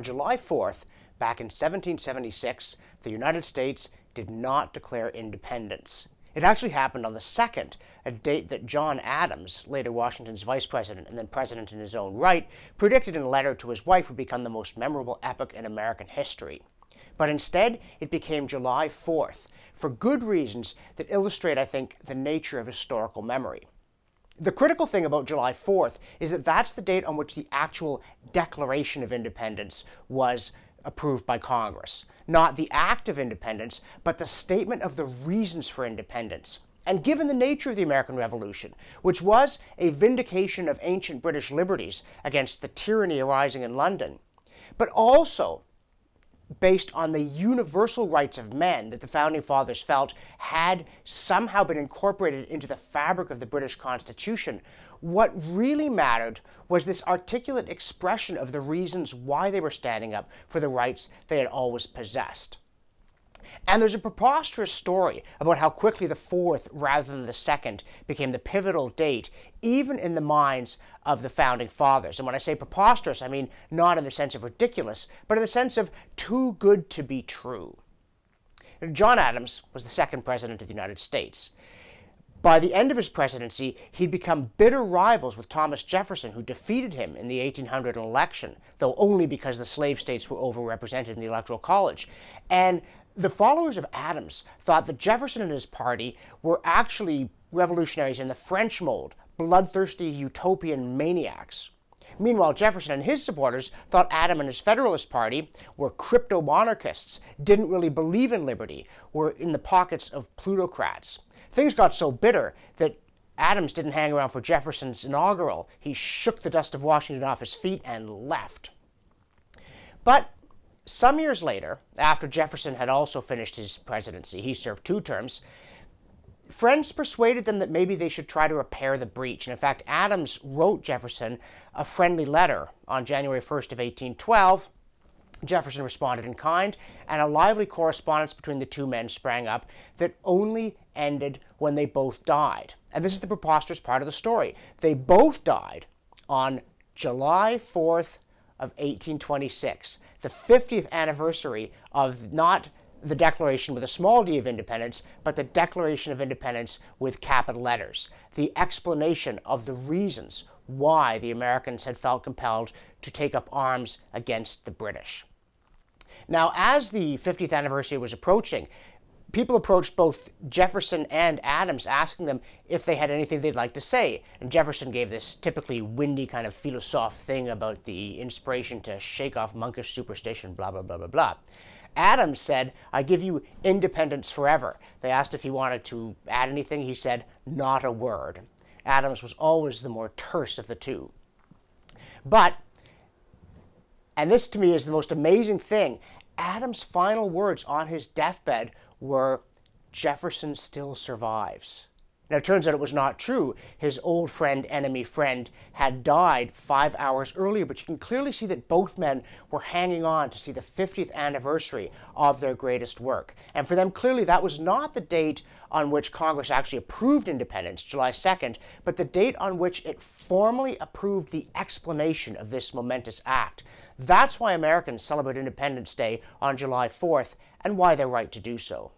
July 4th, back in 1776, the United States did not declare independence. It actually happened on the 2nd, a date that John Adams, later Washington's vice president and then president in his own right, predicted in a letter to his wife would become the most memorable epoch in American history. But instead, it became July 4th, for good reasons that illustrate, I think, the nature of historical memory. The critical thing about July 4th is that that's the date on which the actual Declaration of Independence was approved by Congress. Not the act of independence, but the statement of the reasons for independence. And given the nature of the American Revolution, which was a vindication of ancient British liberties against the tyranny arising in London, but also based on the universal rights of men that the Founding Fathers felt had somehow been incorporated into the fabric of the British Constitution, what really mattered was this articulate expression of the reasons why they were standing up for the rights they had always possessed. And there's a preposterous story about how quickly the 4th rather than the 2nd became the pivotal date, even in the minds of the Founding Fathers. And when I say preposterous, I mean not in the sense of ridiculous, but in the sense of too good to be true. John Adams was the 2nd president of the United States. By the end of his presidency, he'd become bitter rivals with Thomas Jefferson, who defeated him in the 1800 election, though only because the slave states were overrepresented in the Electoral College. And the followers of Adams thought that Jefferson and his party were actually revolutionaries in the French mold, bloodthirsty utopian maniacs. Meanwhile, Jefferson and his supporters thought Adams and his Federalist Party were crypto-monarchists, didn't really believe in liberty, were in the pockets of plutocrats. Things got so bitter that Adams didn't hang around for Jefferson's inaugural. He shook the dust of Washington off his feet and left. But some years later, after Jefferson had also finished his presidency, he served 2 terms, friends persuaded them that maybe they should try to repair the breach. And in fact, Adams wrote Jefferson a friendly letter on January 1st of 1812. Jefferson responded in kind, and a lively correspondence between the two men sprang up that only ended when they both died. And this is the preposterous part of the story. They both died on July 4th of 1826, the 50th anniversary of not the Declaration with a small d of independence, but the Declaration of Independence with capital letters, the explanation of the reasons why the Americans had felt compelled to take up arms against the British. Now, as the 50th anniversary was approaching, people approached both Jefferson and Adams asking them if they had anything they'd like to say. And Jefferson gave this typically windy kind of philosophe thing about the inspiration to shake off monkish superstition, blah, blah, blah, blah, blah. Adams said, "I give you independence forever." They asked if he wanted to add anything. He said, "Not a word." Adams was always the more terse of the two. But, and this to me is the most amazing thing, Adams' final words on his deathbed were, "Jefferson still survives." Now, it turns out it was not true. His old friend, enemy friend, had died 5 hours earlier, but you can clearly see that both men were hanging on to see the 50th anniversary of their greatest work. And for them, clearly, that was not the date on which Congress actually approved independence, July 2nd, but the date on which it formally approved the explanation of this momentous act. That's why Americans celebrate Independence Day on July 4th, and why they're right to do so.